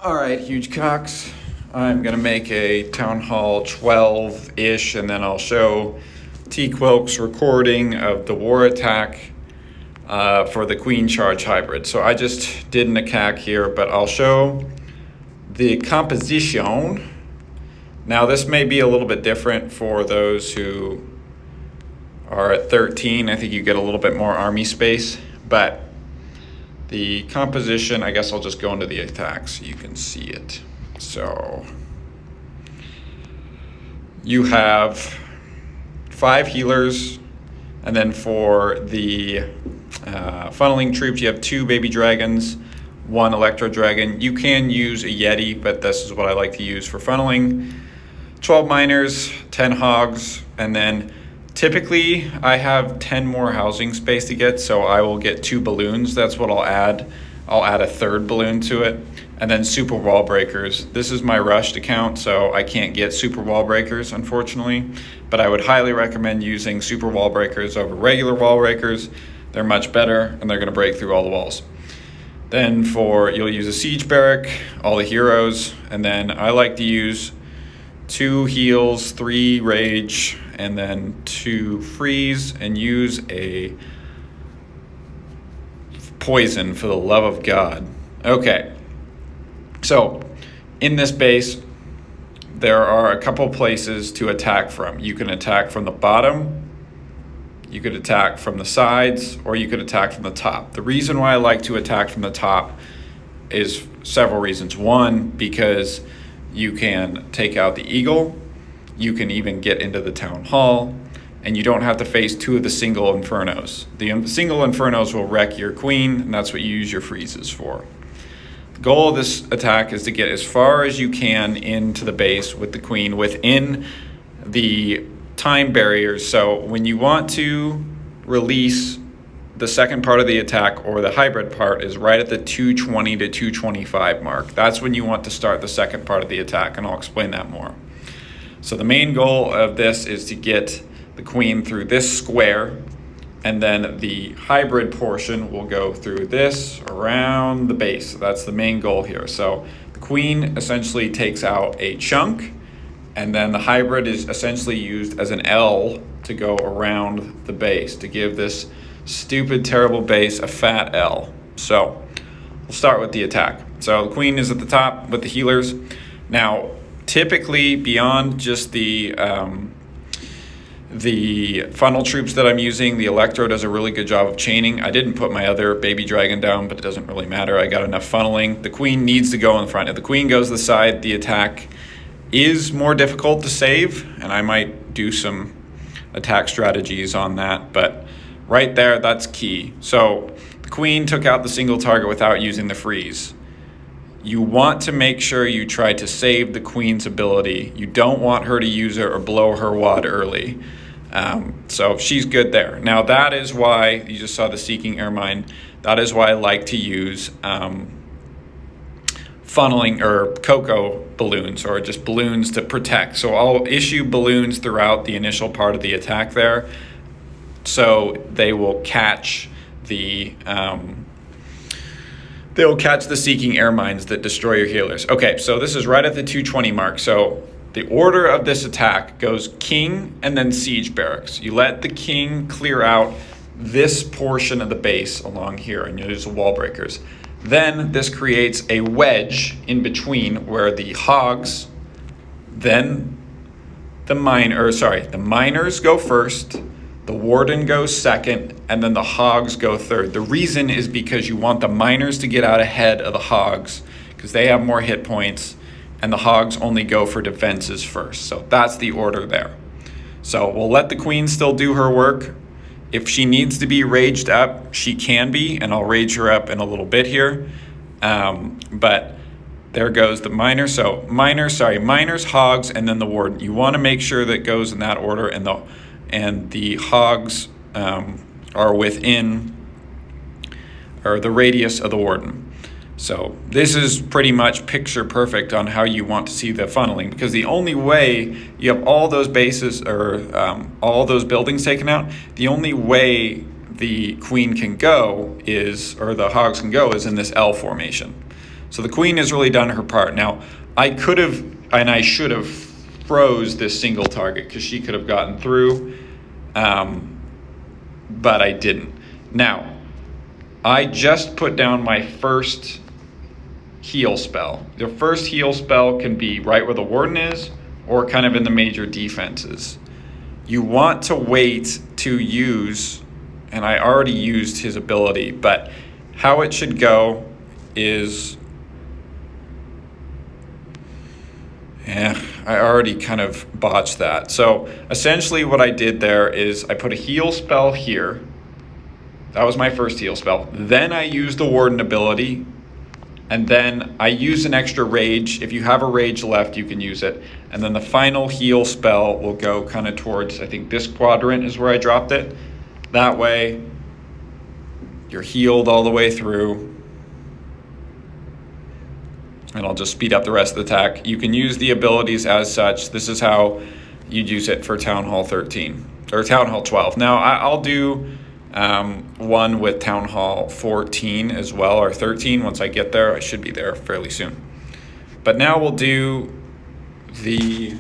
All right, huge cocks. I'm gonna make a Town Hall 12-ish, and then I'll show T. Quilk's recording of the war attack for the Queen Charge Hybrid. So I just did an attack here, but I'll show the composition. Now this may be a little bit different for those who are at 13. I think you get a little bit more army space, but the composition, I guess I'll just go into the attack so you can see it. So you have 5 healers, and then for the funneling troops, you have 2 baby dragons, 1 electro dragon. You can use a Yeti, but this is what I like to use for funneling. 12 miners, 10 hogs, and then typically I have 10 more housing space to get, so I will get 2 balloons. That's what I'll add. I'll add a 3rd balloon to it. And then super wall breakers. This is my rushed account, so I can't get super wall breakers, unfortunately. But I would highly recommend using super wall breakers over regular wall breakers. They're much better, and they're gonna break through all the walls. Then you'll use a siege barrack, all the heroes, and then I like to use 2 heals, 3 rage, and then 2 freeze, and use a poison for the love of God. Okay, so in this base, there are a couple places to attack from. You can attack from the bottom, you could attack from the sides, or you could attack from the top. The reason why I like to attack from the top is several reasons. One, because you can take out the eagle, you can even get into the town hall, and you don't have to face 2 of the single infernos. The single infernos will wreck your queen, and that's what you use your freezes for. The goal of this attack is to get as far as you can into the base with the queen within the time barriers. So when you want to release the second part of the attack, or the hybrid part, is right at the 220 to 225 mark. That's when you want to start the second part of the attack, and I'll explain that more. So the main goal of this is to get the queen through this square, and then the hybrid portion will go through this around the base. That's the main goal here. So the queen essentially takes out a chunk, and then the hybrid is essentially used as an L to go around the base to give this stupid, terrible base a fat L. So we'll start with the attack. So the queen is at the top with the healers. Now, typically beyond just the funnel troops that I'm using, the Electro does a really good job of chaining. I didn't put my other baby dragon down, but it doesn't really matter. I got enough funneling. The queen needs to go in the front. If the queen goes to the side, the attack is more difficult to save, and I might do some attack strategies on that, but right there, that's key. So the queen took out the single target without using the freeze. You want to make sure you try to save the queen's ability. You don't want her to use it or blow her wad early. So she's good there. Now that is why, you just saw the Seeking Ermine, that is why I like to use funneling or cocoa balloons, or just balloons to protect. So I'll issue balloons throughout the initial part of the attack there, so they will catch the Seeking Ermines that destroy your healers. Okay, so this is right at the 220 mark. So the order of this attack goes king and then siege barracks. You let the king clear out this portion of the base along here, and you use the wall breakers. Then this creates a wedge in between where the hogs, then the miners go first, the warden goes second, and then the hogs go third. The reason is because you want the miners to get out ahead of the hogs because they have more hit points, and the hogs only go for defenses first. So that's the order there. So we'll let the queen still do her work. If she needs to be raged up, she can be, and I'll rage her up in a little bit here. But there goes the miners. So miners, hogs, and then the warden. You want to make sure that it goes in that order, and the hogs are within, or the radius of the warden. So this is pretty much picture perfect on how you want to see the funneling, because the only way you have all those bases, or all those buildings taken out, the only way the queen can go is, or the hogs can go, is in this L formation. So the queen has really done her part. Now, I could have, and I should have, froze this single target because she could have gotten through, but I didn't. Now, I just put down my first heal spell. The first heal spell can be right where the warden is or kind of in the major defenses. You want to wait to use, and I already used his ability, but how it should go is, I already kind of botched that. So essentially what I did there is I put a heal spell here. That was my first heal spell. Then I used the warden ability, and then I used an extra rage. If you have a rage left, you can use it. And then the final heal spell will go kind of towards, I think this quadrant is where I dropped it. That way, you're healed all the way through. And I'll just speed up the rest of the attack. You can use the abilities as such. This is how you'd use it for Town Hall 13, or Town Hall 12. Now, I'll do one with Town Hall 14 as well, or 13 once I get there. I should be there fairly soon. But now we'll do the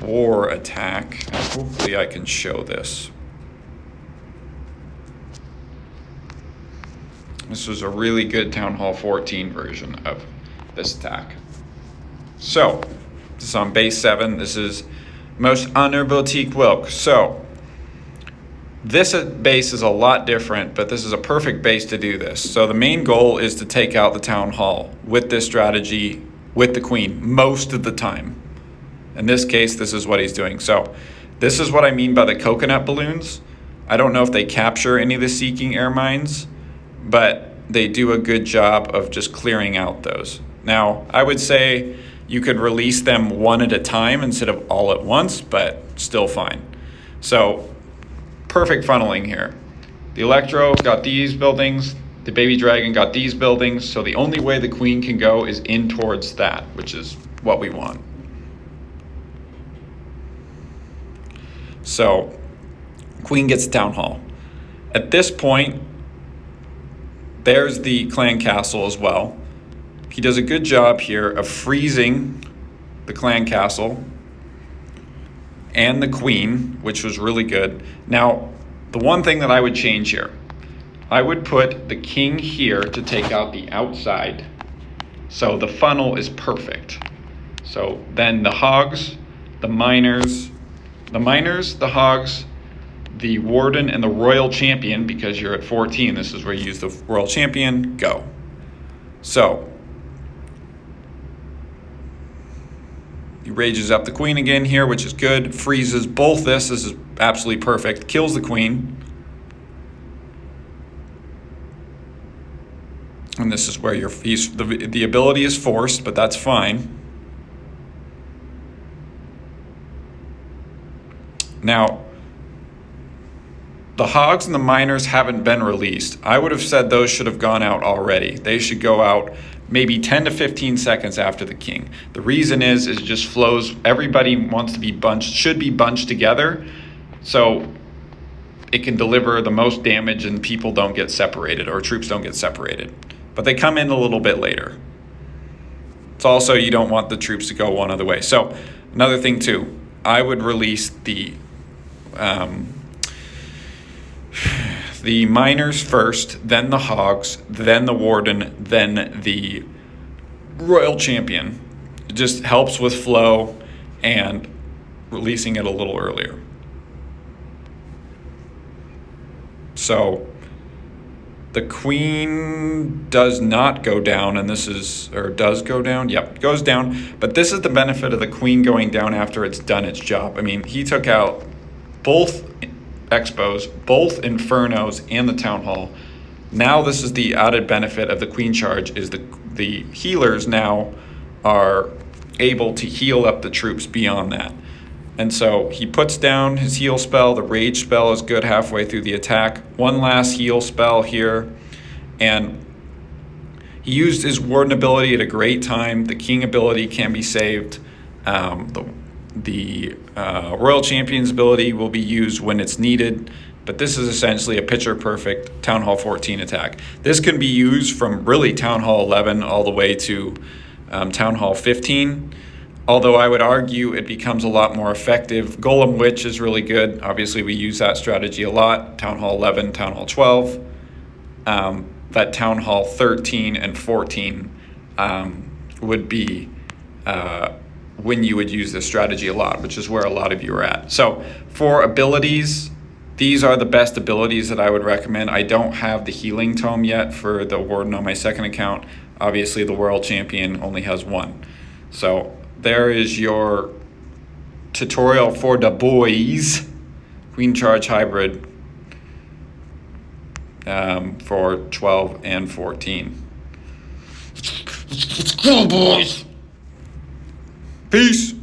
war attack. And hopefully I can show this. This was a really good Town Hall 14 version of this attack. So, this is on base 7. This is Most Honorable Teak Wilk. So, this base is a lot different, but this is a perfect base to do this. So the main goal is to take out the Town Hall with this strategy with the queen most of the time. In this case, this is what he's doing. So this is what I mean by the coconut balloons. I don't know if they capture any of the Seeking Air Mines, but they do a good job of just clearing out those. Now, I would say you could release them one at a time instead of all at once, but still fine. So perfect funneling here. The Electro got these buildings, the Baby Dragon got these buildings, so the only way the queen can go is in towards that, which is what we want. So, queen gets Town Hall. At this point, there's the clan castle as well. He does a good job here of freezing the clan castle and the queen, which was really good. Now, the one thing that I would change here, I would put the king here to take out the outside, so the funnel is perfect. So then the hogs, the miners, the hogs, the warden, and the royal champion, because you're at 14, this is where you use the royal champion, go. So he rages up the queen again here, which is good. Freezes both this is absolutely perfect. Kills the queen. And this is where the ability is forced, but that's fine. Now, the hogs and the miners haven't been released. I would have said those should have gone out already. They should go out maybe 10 to 15 seconds after the king. The reason is it just flows. Everybody wants to be bunched, should be bunched together, so it can deliver the most damage and people don't get separated, or troops don't get separated. But they come in a little bit later. It's also, you don't want the troops to go one other way. So another thing too, I would release the miners first, then the hogs, then the warden, then the royal champion. It just helps with flow and releasing it a little earlier. So the queen does not go down, and this is, or does go down? Yep, goes down. But this is the benefit of the queen going down after it's done its job. I mean, he took out both expos, both infernos, and the town hall. Now this is the added benefit of the queen charge, is the healers now are able to heal up the troops beyond that. And so he puts down his heal spell. The rage spell is good halfway through the attack. One last heal spell here. And he used his warden ability at a great time. The king ability can be saved. The royal champion's ability will be used when it's needed. But this is essentially a picture-perfect Town Hall 14 attack. This can be used from really Town Hall 11 all the way to Town Hall 15, although I would argue it becomes a lot more effective. Golem Witch is really good. Obviously, we use that strategy a lot. Town Hall 11, Town Hall 12. But Town Hall 13 and 14 would be when you would use this strategy a lot, which is where a lot of you are at. So for abilities, these are the best abilities that I would recommend. I don't have the Healing Tome yet for the Warden on my second account. Obviously, the World Champion only has one. So there is your tutorial for the boys. Queen Charge Hybrid for 12 and 14. Let's go, boys. Peace.